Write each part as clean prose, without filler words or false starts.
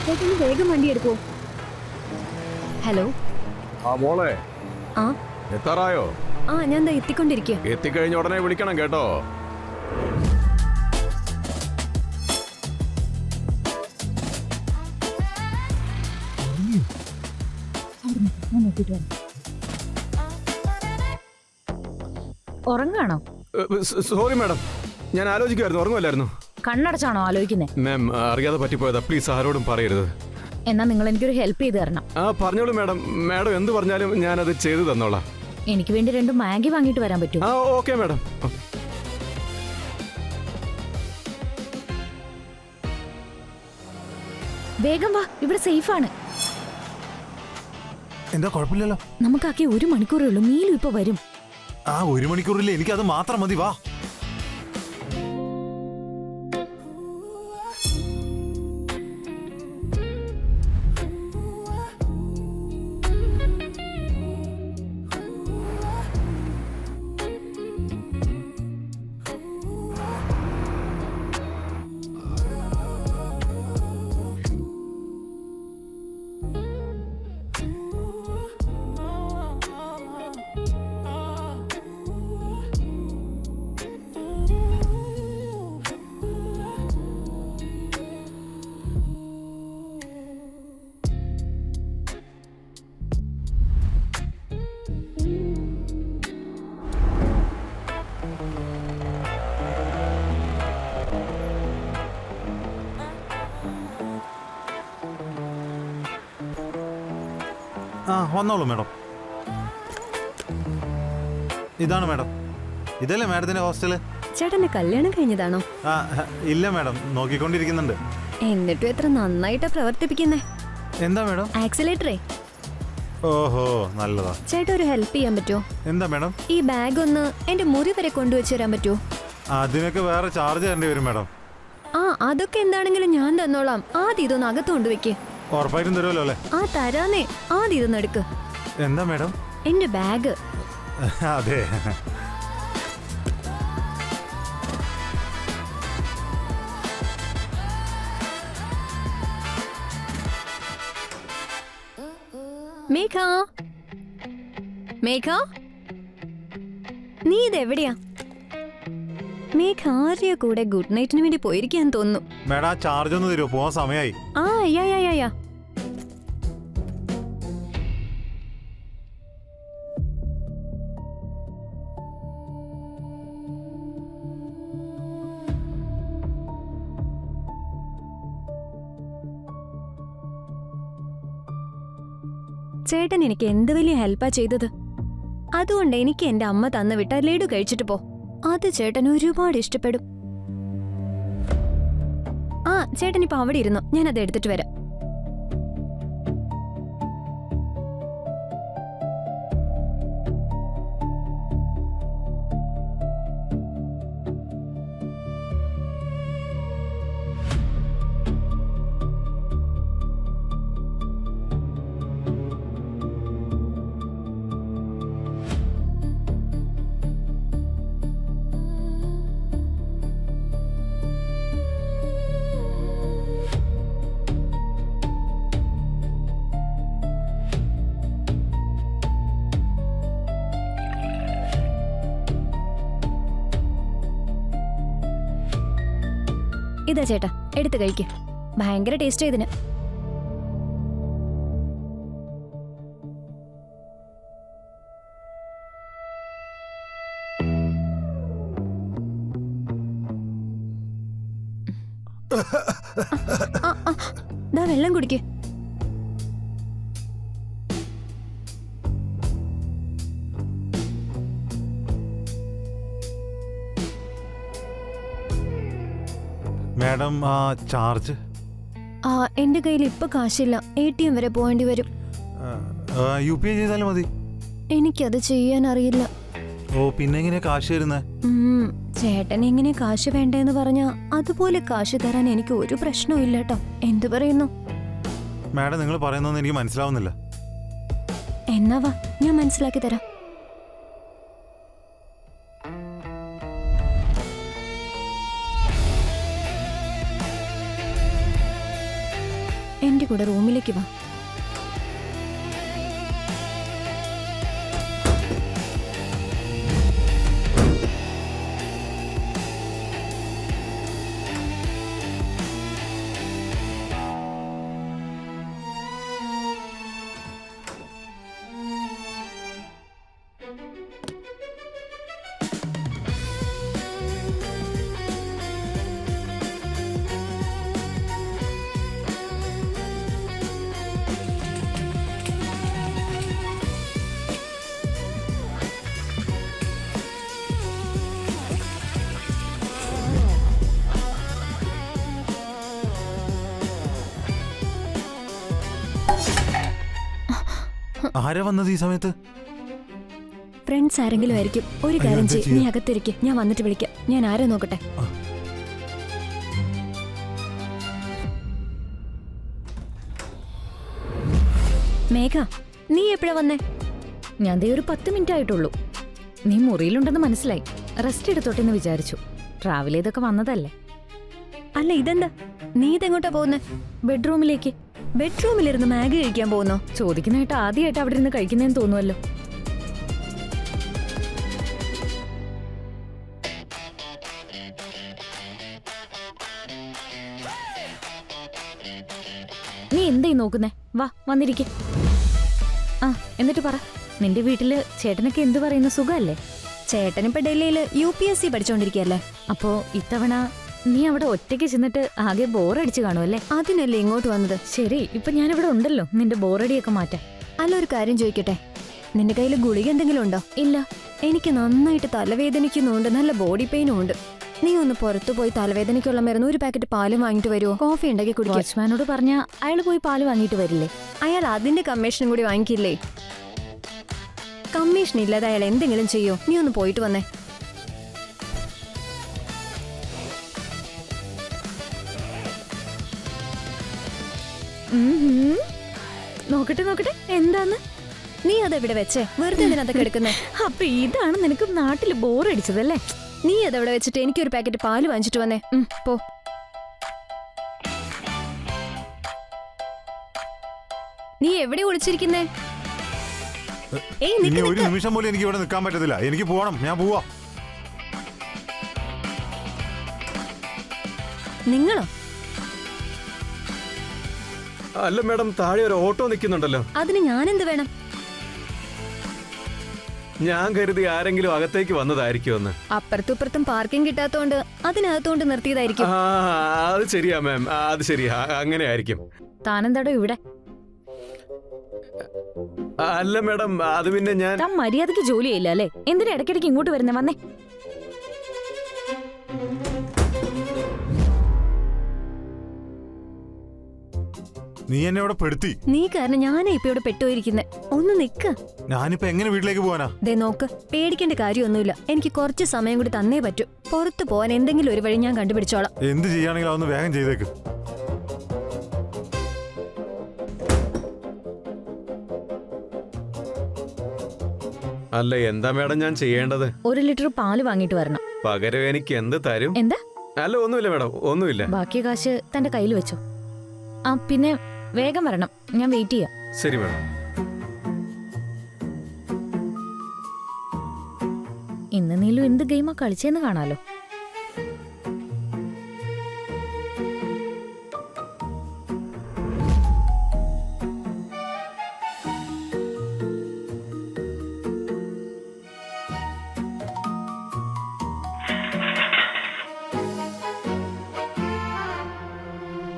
ചേട്ടന് വേഗം വണ്ടി എടുക്കൂ. ഹലോ. ആ മോളെ, ആ എത്താറായോ? ആ ഞാൻ ദാ എത്തിക്കൊണ്ടിരിക്കുക. എത്തിക്കഴിഞ്ഞ ഉടനെ വിളിക്കണം കേട്ടോ. ഉറങ്ങാണോ? സോറി മാഡം, ഞാൻ ആലോചിക്കുമായിരുന്നു, ഉറങ്ങുമല്ലായിരുന്നു. കണ്ണടച്ചാണോ ആലോചിക്കുന്നേ? മാം, അറിയാതെ പറ്റിപ്പോയതാ, പ്ലീസ് ആരോടും പറയരുത്. എന്നാ നിങ്ങൾ എനിക്കൊരു ഹെൽപ്പ് ചെയ്ത് തരണം. ആ പറഞ്ഞോളൂ മാഡം, മാഡം എന്ത് പറഞ്ഞാലും ഞാനത് ചെയ്തു തന്നോളാം. എനിക്ക് വേണ്ടി 2 മാഗി വാങ്ങിയിട്ട് വരാൻ പറ്റുമോ? ആ ഓക്കെ മാഡം. വേഗം വാ, ഇവിടെ സേഫ് ആണ്. എന്താ കുഴപ്പമില്ലല്ലോ. നമുക്കാക്കി 1 മണിക്കൂറേ ഉള്ളൂ. മീലു ഇപ്പൊ വരും. ആ 1 മണിക്കൂറിൽ എനിക്കത് മാത്രം മതി. വാ. ആ വന്നോളൂ മാഡം. ഇതാണ് മാഡം. ഇതല്ലേ മാഡത്തിന്റെ ഹോസ്റ്റല്? ചേട്ടന്റെ കല്യാണം കഴിഞ്ഞതാണോ? ആ ഇല്ല മാഡം, നോക്കിക്കൊണ്ടിരിക്കുന്നുണ്ട്. എന്നിട്ടും എത്ര നന്നായിട്ടാ പ്രവർത്തിപ്പിക്കുന്നേ. എന്താ മാഡം? ആക്സിലേറ്ററേ. ഓഹോ, നല്ലതാ. ചേട്ടാ ഒരു ഹെൽപ്പ് ചെയ്യാൻ പറ്റുമോ? എന്താ മാഡം? ഈ ബാഗ് ഒന്ന് എന്റെ മുറി വരെ കൊണ്ടുവച്ച് തരാൻ പറ്റുമോ? അതിനൊക്കെ വേറെ ചാർജ് തരേണ്ടി വരും മാഡം. ആ അതൊക്കെ എന്താണെങ്കിലും ഞാൻ തന്നോളാം. ആദ്യം ഇതൊന്ന് അകത്ത് കൊണ്ടുവയ്ക്ക്. ഉറപ്പായിട്ടും തരുമല്ലോ അല്ലേ? ആ തരാന്നേ. ആദ്യം ഇതൊന്ന് എടുക്ക്. എന്താ മാഡം? എന്റെ ബാഗ്. അതെ. മേഘ, മേഘ, നീ ഇതെവിടെയാ? മേഘ ആര്യ കൂടെ ഗുഡ് നൈറ്റിന് വേണ്ടി പോയിരിക്കാൻ തോന്നുന്നു. മാഡം ആ ചാർജ് ഒന്ന് തരുമോ? പോവാൻ സമയമായി. ആ യാ. ചേട്ടൻ എനിക്ക് എന്ത് വലിയ ഹെൽപ്പാ ചെയ്തത്. അതുകൊണ്ട് എനിക്ക് എന്റെ അമ്മ തന്നു വിട്ട ലഡു കഴിച്ചിട്ട് പോ. അത് ചേട്ടൻ ഒരുപാട് ഇഷ്ടപ്പെടും. ആ ചേട്ടൻ ഇപ്പൊ അവിടെ ഇരുന്നോ, ഞാനത് എടുത്തിട്ട് വരാം. ഇതാ ചേട്ടാ, എടുത്ത് കഴിക്ക്. ഭയങ്കര ടേസ്റ്റ് ഇതിന്. ദാ വെള്ളം കുടിക്ക്. മാഡം ആ ചാർജ്? ആ എന്റെ കയ്യിൽ ഇപ്പൊ കാശില്ല. ATM വരെ പോവേണ്ടി വരും. UPI ചെയ്താലും മതി. എനിക്കത് ചെയ്യാൻ അറിയില്ല. ഓ പിന്നെ എങ്ങനെയാ കാശ് തരുന്നേ? ചേട്ടൻ എങ്ങനെ കാശ് വേണ്ടെന്ന് പറഞ്ഞാ അതുപോലെ കാശ് തരാൻ എനിക്ക് ഒരു പ്രശ്നവും ഇല്ല കേട്ടോ. എന്തു പറയുന്നു? മാഡം നിങ്ങൾ പറയുന്നൊന്നും എനിക്ക് മനസ്സിലാവുന്നില്ല. എന്നാ വാ, ഞാൻ മനസ്സിലാക്കി തരാം. എന്റെ കൂടെ റൂമിലേക്ക് വാ. ആരാ വന്നത് ഈ സമയത്ത്? ഫ്രണ്ട്സ് ആരെങ്കിലും ആയിരിക്കും. ഒരു കാര്യം ചെയ്യ്, നീ അകത്തിരിക്ക്, ഞാൻ വന്നിട്ട് വിളിക്കാം. ഞാൻ ആരെ നോക്കട്ടെ. മേഘ, നീ എപ്പോഴാ വന്നേ? ഞാൻ ദേ ഒരു 10 മിനിറ്റ് ആയിട്ടുള്ളൂ. നീ മുറിയിലുണ്ടെന്ന് മനസ്സിലായി. റെസ്റ്റ് എടുത്തോട്ടെന്ന് വിചാരിച്ചു. ട്രാവൽ ചെയ്തൊക്കെ വന്നതല്ലേ. അല്ല, ഇതെന്താ? നീ ഇതെങ്ങോട്ടാ പോകുന്നേ? ബെഡ്റൂമിലേക്ക്. ബെഡ്റൂമിലിരുന്ന് മാഗി കഴിക്കാൻ പോകുന്നോ? ചോദിക്കുന്നതായിട്ട് ആദ്യമായിട്ട് അവിടെ ഇരുന്ന് കഴിക്കുന്നതെന്ന് തോന്നുമല്ലോ. നീ എന്തായി നോക്കുന്നേ? വാ, വന്നിരിക്കെ. ആ, എന്നിട്ട് പറ, നിന്റെ വീട്ടില് ചേട്ടനൊക്കെ എന്ത് പറയുന്നു? സുഖമല്ലേ? ചേട്ടനിപ്പോ ഡൽഹിയില് UPSC പഠിച്ചോണ്ടിരിക്കല്ലേ. അപ്പോ ഇത്തവണ നീ അവിടെ ഒറ്റയ്ക്ക് ചെന്നിട്ട് ആകെ ബോറടിച്ച് കാണുമല്ലേ? അതിനല്ലേ ഇങ്ങോട്ട് വന്നത്. ശരി, ഇപ്പൊ ഞാനിവിടെ ഉണ്ടല്ലോ നിന്റെ ബോറടിയൊക്കെ മാറ്റാൻ. അല്ല, ഒരു കാര്യം ചോദിക്കട്ടെ, നിന്റെ കയ്യിൽ ഗുളിക എന്തെങ്കിലും ഉണ്ടോ? ഇല്ല. എനിക്ക് നന്നായിട്ട് തലവേദനിക്കുന്നുണ്ട്, നല്ല ബോഡി പെയിനും ഉണ്ട്. നീ ഒന്ന് പുറത്തു പോയി തലവേദനയ്ക്കുള്ള മരുന്ന് ഒരു പാക്കറ്റ് പാലും വാങ്ങിട്ട് വരുമോ? കോഫി ഉണ്ടാക്കി കുടിക്കാം. വാച്ച്മാനോട് പറഞ്ഞാ അയാൾ പോയി പാല് വാങ്ങിയിട്ട് വരില്ലേ? അയാൾ അതിന്റെ കമ്മീഷനും കൂടി വാങ്ങിക്കില്ലേ? കമ്മീഷൻ ഇല്ലാതെ അയാൾ എന്തെങ്കിലും ചെയ്യോ? നീ ഒന്ന് പോയിട്ട് വന്നേ. നോക്കട്ടെ നോക്കട്ടെ, എന്താന്ന്? നീ അതെവിടെ വെച്ചേ? വെറുതെ എന്തിനകത്തൊക്കെ എടുക്കുന്നേ? അപ്പൊ ഇതാണ് നിനക്ക് നാട്ടിൽ ബോറടിച്ചതല്ലേ? നീ അതെവിടെ വെച്ചിട്ട് എനിക്കൊരു പാക്കറ്റ് പാല് വാങ്ങിച്ചിട്ട് വന്നേ. പോ. നീ എവിടെ ഒളിച്ചിരിക്കുന്നേ? ഇനി ഒരു നിമിഷം പോലും എനിക്ക് ഇവിടെ നിൽക്കാൻ പറ്റത്തില്ല. എനിക്ക് പോകണം, ഞാൻ പോവാ. നിങ്ങളോ? അല്ല മാഡം, താഴെ ഒരു ഓട്ടോ നിൽക്കുന്നുണ്ടല്ലോ. അതിന് ഞാനെന്ത് വേണം? ഞാൻ കരുതി ആരെങ്കിലും അകത്തേക്ക് വന്നതായിരിക്കുമെന്ന്. അപ്പുറത്തും പാർക്കിംഗ് കിട്ടാത്തോണ്ട് അതിനകത്തോണ്ട് നിർത്തിയതായിരിക്കും. അത് ശരിയാ മാം, അത് ശരിയാ, അങ്ങനെ ആയിരിക്കും. താനെന്താടോ ഇവിടെ? അല്ല മാഡം, അത് പിന്നെ ഞാൻ താൻ മര്യാദക്ക് ജോലി ചെയ്യില്ല അല്ലേ? എന്തിനാ ഇടയ്ക്കിടയ്ക്ക് ഇങ്ങോട്ട് വരുന്നേ? വന്നേ. നീ എന്നെ ഇവിടെ പെടുത്തി. നീ കാരണം ഞാനേ ഇപ്പൊ ഇവിടെ പെട്ടുപോയിരിക്കുന്നെ. ഒന്ന് നിക്ക്. ഞാനിപ്പോ എങ്ങനെ വീട്ടിലേക്ക് പോവാനാ? ദേ നോക്ക്, പേടിക്കേണ്ട കാര്യമൊന്നുമില്ല. എനിക്ക് കുറച്ച് സമയം കൂടി തന്നേ പറ്റൂ. പുറത്തു പോവാൻ എന്തെങ്കിലും ഒരു വഴി ഞാൻ കണ്ടുപിടിച്ചോളാം. എന്ത് ചെയ്യുകയാണെങ്കിലും അതൊന്ന് വേഗം ചെയ്തേക്ക്. അല്ല, എന്താ മാഡം ഞാൻ ചെയ്യേണ്ടത്? 1 ലിറ്റർ പാല് വാങ്ങിയിട്ട് വരണം. പകരം എനിക്ക് എന്ത് തരും? എന്താ? അല്ല, ഒന്നുമില്ല മാഡം, ഒന്നുമില്ല. ബാക്കി കാശ് തന്റെ കയ്യിൽ വെച്ചോ. ആ, പിന്നെ വേഗം വരണം, ഞാൻ വെയിറ്റ് ചെയ്യാം. ശരി മാഡം. ഇന്ന് നീലു എന്ത് ഗെയിമാ കളിച്ചെന്ന് കാണാലോ.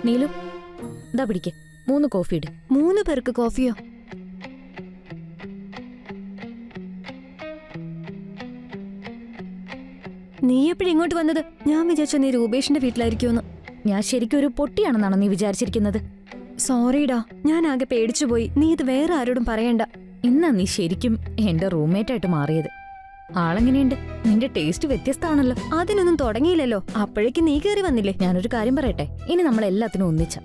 നീലു, ഇതാ പിടിക്ക്, 3 കോഫി ഇട്. 3 പേർക്ക് കോഫിയോ? നീ എപ്പോഴും ഇങ്ങോട്ട് വന്നത്? ഞാൻ വിചാരിച്ചു നീ രൂപേഷിന്റെ വീട്ടിലായിരിക്കുമെന്ന്. ഞാൻ ശരിക്കും ഒരു പൊട്ടിയാണെന്നാണോ നീ വിചാരിച്ചിരിക്കുന്നത്? സോറിടാ, ഞാൻ ആകെ പേടിച്ചുപോയി. നീ ഇത് വേറെ ആരോടും പറയണ്ട. ഇന്നാ നീ ശരിക്കും എന്റെ റൂംമേറ്റ് ആയിട്ട് മാറിയത്. ആളെങ്ങനെയുണ്ട്? നിന്റെ ടേസ്റ്റ് വ്യത്യസ്തമാണല്ലോ. അതിനൊന്നും തുടങ്ങിയില്ലല്ലോ, അപ്പോഴേക്ക് നീ കയറി വന്നില്ലേ. ഞാനൊരു കാര്യം പറയട്ടെ, ഇനി നമ്മൾ എല്ലാത്തിനും ഒന്നിച്ച.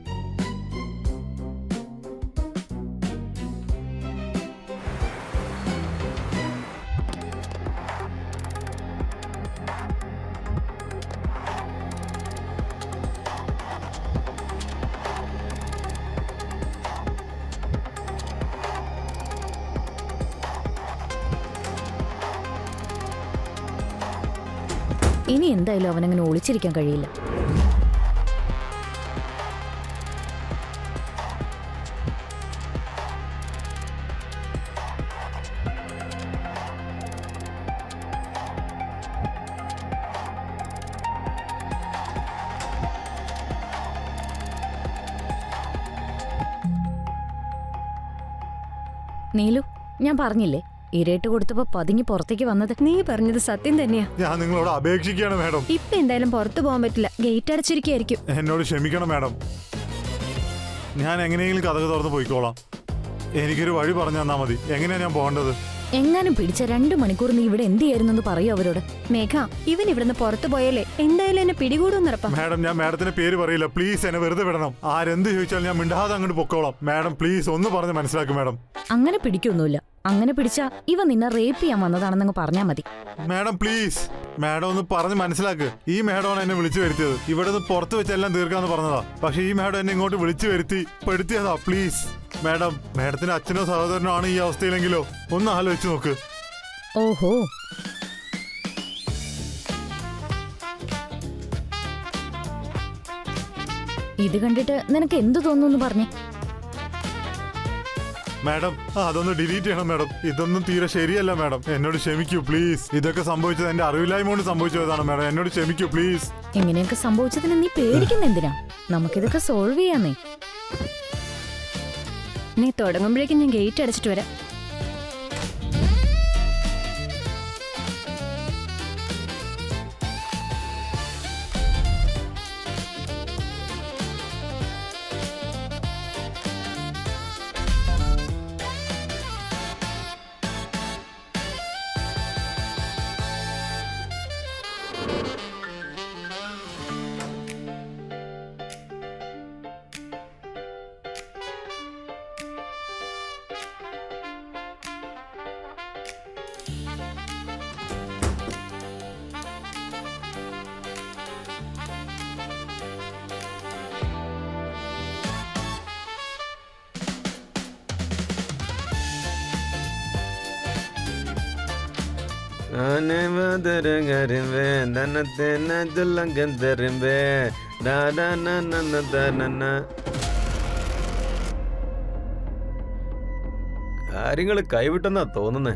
ഇനി എന്തായാലും അവനങ്ങനെ ഒളിച്ചിരിക്കാൻ കഴിയില്ല. നീലു, ഞാൻ പറഞ്ഞില്ലേ ഇരയിട്ട് കൊടുത്തപ്പോ പതുങ്ങി പുറത്തേക്ക് വന്നത്. നീ പറഞ്ഞത് സത്യം തന്നെയാ. ഞാൻ നിങ്ങളോട് അപേക്ഷിക്കുകയാണ് മാഡം. ഇപ്പൊ എന്തായാലും പുറത്തു പോകാൻ പറ്റില്ല, ഗേറ്റ് അടച്ചിരിക്കായിരിക്കും. എന്നോട് ക്ഷമിക്കണം മാഡം. ഞാൻ എങ്ങനെയെങ്കിലും കഥക് തുറന്ന് പോയിക്കോളാം. എനിക്കൊരു വഴി പറഞ്ഞു തന്നാ മതി. എങ്ങനെയാ ഞാൻ പോകേണ്ടത്? എങ്ങാനും പിടിച്ച 2 മണിക്കൂർ നീ ഇവിടെ എന്ത് ചെയ്യായിരുന്നു പറയൂ അവരോട്. മേഘ, ഇവൻ ഇവിടുന്ന് പുറത്തു പോയാലേ എന്തായാലും എന്നെ പിടികൂടുന്നറപ്പാ. മാഡം, ഞാൻ മാഡത്തിന്റെ പേര് പറയില്ല. പ്ലീസ് എന്നെ വെറുതെ വിടണം. ആരെന്ത് ചോദിച്ചാലും ഞാൻ മിണ്ടാതെ അങ്ങോട്ട് പൊക്കോളാം. മാഡം പ്ലീസ് ഒന്ന് പറഞ്ഞ് മനസ്സിലാക്കും മാഡം. അങ്ങനെ പിടിക്കൊന്നുമില്ല. അങ്ങനെ പിടിച്ചാ ഇവ നിന്നെ റേപ്പ് ചെയ്യാൻ വന്നതാണെന്നങ്ങ് പറഞ്ഞാ മതി. മാഡം പ്ലീസ്, മാഡം ഒന്ന് പറഞ്ഞ് മനസ്സിലാക്ക്. ഈ മാഡമാണ് എന്നെ വിളിച്ചു വരുത്തിയത്. ഇവിടെ നിന്ന് പുറത്ത് വെച്ച് എല്ലാം തീർക്കാന്ന് പറഞ്ഞതാ. പക്ഷെ ഈ മാഡം എന്നെ ഇങ്ങോട്ട് വിളിച്ചു വരുത്തി പെടുത്തിയതാ. പ്ലീസ് മാഡം, മാഡത്തിന്റെ അച്ഛനോ സഹോദരനോ ആണ് ഈ അവസ്ഥയിലെങ്കിലോ ഒന്ന് ആലോചിച്ച് നോക്ക്. ഓഹോ, ഇത് കണ്ടിട്ട് നിനക്ക് എന്തു തോന്നുന്നു പറഞ്ഞേ. മാഡം അതൊന്ന് ഡിലീറ്റ് ചെയ്യണം മാഡം. ഇതൊന്നും തീരെ ശരിയല്ല മാഡം. എന്നോട് ക്ഷമിക്കൂ പ്ലീസ്. ഇതൊക്കെ സംഭവിച്ചത് എന്റെ അറിവില്ലായ്മ കൊണ്ട് സംഭവിച്ചതാണ് മാഡം. എന്നോട് ക്ഷമിക്കൂ പ്ലീസ്. ഇങ്ങനെയൊക്കെ സംഭവിച്ചതിന് നീ പേടിക്കുന്ന എന്തിനാ? നമുക്കിതൊക്കെ സോൾവ് ചെയ്യാന്നേ. നീ തുടങ്ങുമ്പോഴേക്കും ഞാൻ ഗേറ്റ് അടച്ചിട്ട് വരാം. കാര്യങ്ങള് കൈവിട്ടെന്നാ തോന്നുന്നേ.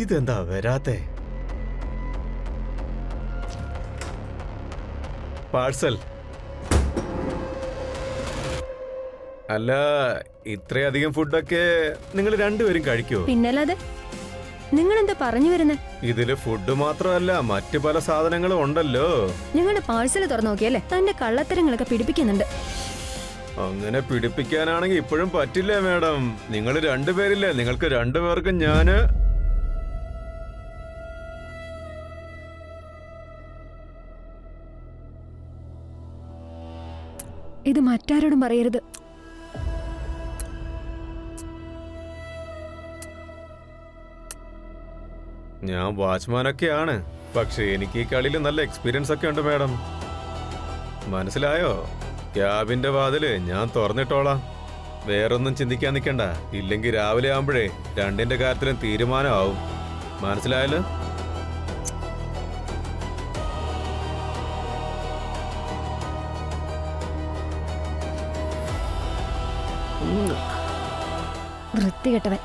ഇതെന്താ വരാത്തെ? പാഴ്സൽ അല്ല, ഇത്രയധികം ഫുഡൊക്കെ നിങ്ങൾ രണ്ടുപേരും കഴിക്കോ? പിന്നല്ലാതെ. നിങ്ങൾ എന്താ പറഞ്ഞു വരുന്നേ? ഇതില് ഫുഡ് മാത്രമല്ല മറ്റു പല സാധനങ്ങളും ഉണ്ടല്ലോ. ഞങ്ങളുടെ പാഴ്സൽ തുറന്നു നോക്കിയല്ലേ, തന്റെ കള്ളത്തരങ്ങളൊക്കെ പിടിപ്പിക്കുന്നുണ്ട്. അങ്ങനെ പിടിപ്പിക്കാനാണെങ്കിൽ ഇപ്പോഴും പറ്റില്ല മാഡം. നിങ്ങൾ രണ്ടുപേരില്ലേ, നിങ്ങൾക്ക് രണ്ടുപേർക്കും ഞാന് ഇത് മറ്റാരോടും പറയരുത്. ഞാൻ വാച്ച്മാനൊക്കെയാണ്, പക്ഷെ എനിക്ക് ഈ കളിയിൽ നല്ല എക്സ്പീരിയൻസ് ഒക്കെ ഉണ്ട് മാഡം. മനസ്സിലായോ? ക്യാബിന്റെ വാതില് ഞാൻ തുറന്നിട്ടോളാം. വേറൊന്നും ചിന്തിക്കാൻ നിൽക്കണ്ട. ഇല്ലെങ്കിൽ രാവിലെ ആവുമ്പോഴേ രണ്ടിന്റെ കാര്യത്തിലും തീരുമാനമാവും. മനസ്സിലായല്ലോ? വൃത്തികെട്ടവൻ.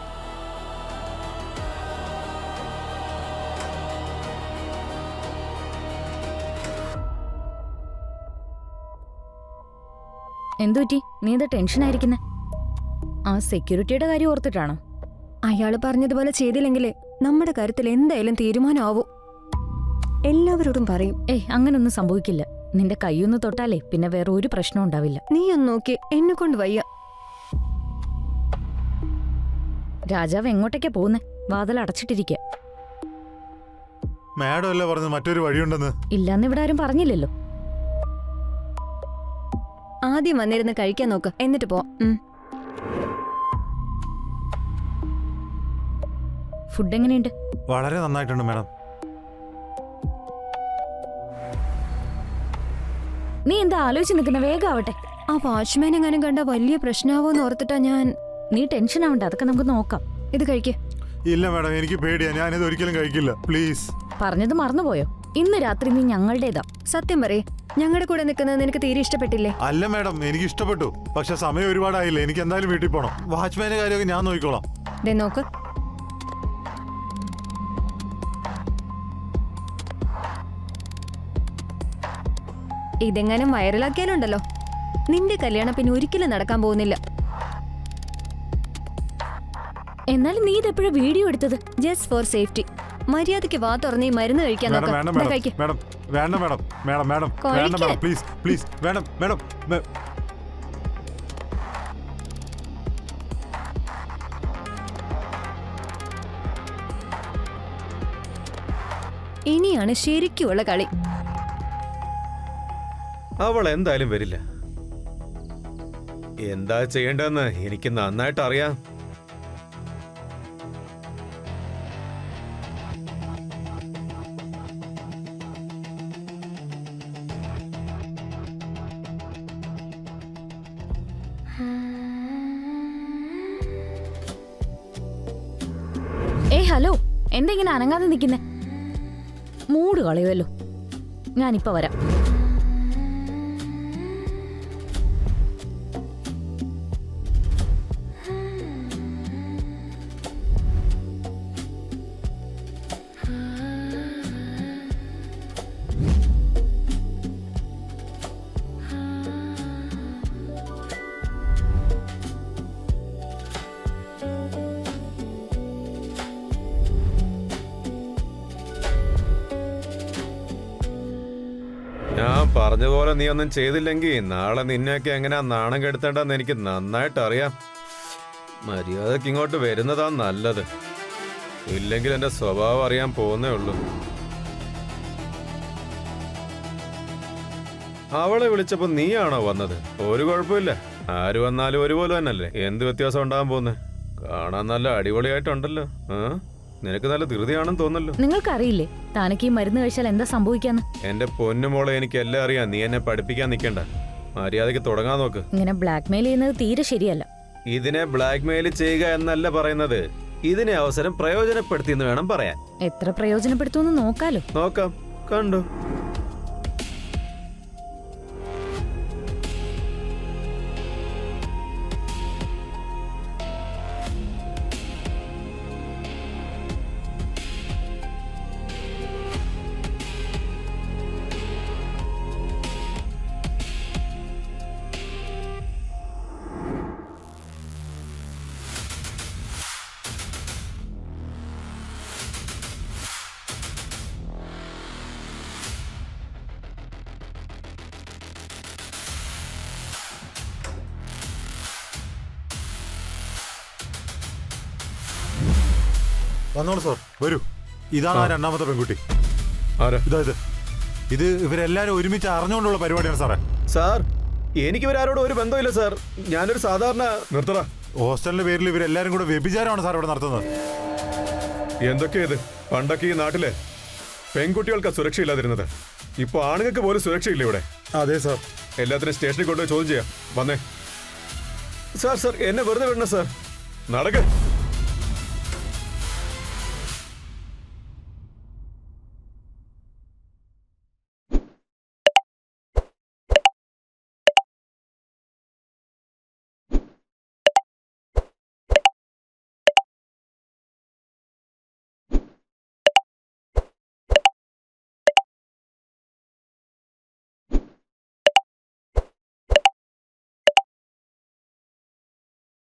എന്തുപറ്റി? നീ എന്താ ടെൻഷൻ ആയിരിക്കുന്നെ? ആ സെക്യൂരിറ്റിയുടെ കാര്യം ഓർത്തിട്ടാണോ? അയാള് പറഞ്ഞതുപോലെ ചെയ്തില്ലെങ്കിലേ നമ്മുടെ കാര്യത്തിൽ എന്തായാലും തീരുമാനമാവും. എല്ലാവരോടും പറയും. അങ്ങനൊന്നും സംഭവിക്കില്ല. നിന്റെ കൈയൊന്ന് തൊട്ടാലേ പിന്നെ വേറെ ഒരു പ്രശ്നം ഉണ്ടാവില്ല. നീ ഒന്ന് നോക്കി, എന്നെ കൊണ്ട് വയ്യ. രാജാവ് എങ്ങോട്ടേക്കാ പോകുന്നേ? വാതിൽ അടച്ചിട്ടിരിക്കുക. മാഡം അല്ലേ പറഞ്ഞത് മറ്റൊരു വഴിയുണ്ടെന്ന്? ഇല്ലാന്ന് ഇവിടെ ആരും പറഞ്ഞില്ലല്ലോ. ആദ്യം വന്നിരുന്ന് കഴിക്കാൻ നോക്ക്, എന്നിട്ട് പോ. ഫുഡ് എങ്ങനെയുണ്ട്? വളരെ നന്നായിട്ടുണ്ട് മാഡം. നീ എന്താ ആലോചിച്ച് നിൽക്കുന്ന? വേഗാവട്ടെ. ആ വാച്ച്മാൻ എങ്ങാനും കണ്ട വലിയ പ്രശ്നമാവോന്ന് ഓർത്തിട്ടാ ഞാൻ. നീ ടെൻഷൻ ആവണ്ട, അതൊക്കെ നമുക്ക് നോക്കാം. ഇത് കഴിക്ക്. ഇല്ല മാഡം, എനിക്ക് പേടിയാ, ഞാനിത് ഒരിക്കലും കഴിക്കില്ല, പ്ലീസ്. പറഞ്ഞത് മറന്നുപോയോ? ഇന്ന് രാത്രി നീ ഞങ്ങളുടേതാ. സത്യം പറയേ, ഞങ്ങളുടെ കൂടെ നിൽക്കുന്നത് നിനക്ക് തീരെ ഇഷ്ടപ്പെട്ടില്ലേ? അല്ല മാഡം, എനിക്ക് ഇഷ്ടപ്പെട്ടു. പക്ഷെ സമയം ഒരുപാടായില്ലേ, എനിക്ക് എന്തായാലും വീട്ടിൽ പോകണം. വാച്ച്മാന്റെ കാര്യമൊക്കെ ഞാൻ നോക്കിക്കോളാം. ദേ നോക്ക്, ഇതെങ്ങാനും വൈറലാക്കിയാലുണ്ടല്ലോ, നിന്റെ കല്യാണം പിന്നെ ഒരിക്കലും നടക്കാൻ പോകുന്നില്ല. എന്നാലും നീ ഇതെപ്പോഴാ വീഡിയോ എടുത്തത്? Just for safety. മര്യാദയ്ക്ക് വാ തുറന്ന് ഈ മരുന്ന് കഴിക്കാൻ മാഡം നോക്ക്. വേണ്ട ദാ മാഡം, കഴിക്ക്. മാഡം വേണ്ട മാഡം, മാഡം മാഡം വേണ്ട കഴിക്ക്. മാഡം, പ്ലീസ് പ്ലീസ്, വേണം മാഡം. ഇനിയാണ് ശരിക്കുള്ള കളി. അവൾ എന്തായാലും വരില്ല. എന്താ ചെയ്യേണ്ടതെന്ന് എനിക്ക് നന്നായിട്ട് അറിയാം. ഹലോ, എന്താ ഇങ്ങനെ അനങ്ങാതെ നിൽക്കുന്നേ? മൂഡ് കളയുമല്ലോ. ഞാനിപ്പോ വരാം. ഞാൻ പറഞ്ഞ പോലെ നീ ഒന്നും ചെയ്തില്ലെങ്കിൽ നാളെ നിന്നെയൊക്കെ എങ്ങനെയാ നാണം കെടുത്തേണ്ടെന്ന് എനിക്ക് നന്നായിട്ട് അറിയാം. മര്യാദക്ക് ഇങ്ങോട്ട് വരുന്നതാ നല്ലത്. ഇല്ലെങ്കിൽ എന്റെ സ്വഭാവം അറിയാൻ പോകുന്നേ ഉള്ളൂ. അവളെ വിളിച്ചപ്പോ നീയാണോ വന്നത്? ഒരു കുഴപ്പമില്ല, ആര് വന്നാലും ഒരുപോലെ തന്നെയല്ലേ. എന്ത് വ്യത്യാസം ഉണ്ടാകാൻ പോകുന്നേ? കാണാൻ നല്ല അടിപൊളിയായിട്ടുണ്ടല്ലോ. നിനക്ക് നല്ല ധൃതിയാണെന്ന് തോന്നല്ലോ. നിങ്ങൾക്കറിയില്ലേ താനക്ക് ഈ മരുന്ന് കഴിച്ചാൽ എന്താ സംഭവിക്കാന്ന്? എന്റെ പൊന്നുമോളെ, എനിക്ക് എല്ലാം അറിയാം. നീ എന്നെ പഠിപ്പിക്കാൻ നിൽക്കണ്ട. മര്യാദയ്ക്ക് തുടങ്ങാൻ നോക്ക്. ഇങ്ങനെ ബ്ലാക്ക്മെയിൽ ചെയ്യുന്നത് തീരെ ശരിയല്ല. ഇതിനെ ബ്ലാക്ക്മെയിൽ ചെയ്യുക എന്നല്ല പറയുന്നത്, ഇതിനെ അവസരം പ്രയോജനപ്പെടുത്തിയെന്ന് വേണം പറയാൻ. എത്ര പ്രയോജനപ്പെടുത്തുമെന്ന് നോക്കാലോ. നോക്കാം, കണ്ടു. വന്നോളൂ സാർ, വരൂ. ഇതാണ് ആ രണ്ടാമത്തെ പെൺകുട്ടി. ഇത് ഇവരെല്ലാരും ഒരുമിച്ച് അറിഞ്ഞുകൊണ്ടുള്ള പരിപാടിയാണ് സാറേ. സാർ, എനിക്ക് ഇവരാരോടും ഒരു ബന്ധമില്ല സാർ. ഞാനൊരു സാധാരണ നിർത്തറ ഹോസ്റ്റലിന്റെ പേരിൽ ഇവരെല്ലാരും കൂടെ വ്യഭിചാരമാണ് സാർ ഇവിടെ നടത്തുന്നത്. എന്തൊക്കെയത്? പണ്ടൊക്കെ ഈ നാട്ടില് പെൺകുട്ടികൾക്ക് സുരക്ഷയില്ലാതിരുന്നത്. ഇപ്പൊ ആണുങ്ങൾക്ക് പോലും സുരക്ഷയില്ല ഇവിടെ. അതെ സാർ. എല്ലാത്തിനും സ്റ്റേഷനിൽ കൊണ്ടുപോയി ചോദ്യം ചെയ്യാം. വന്നേ സാർ. സാർ, എന്നെ വെറുതെ വിടണം സാർ. നടക്ക്.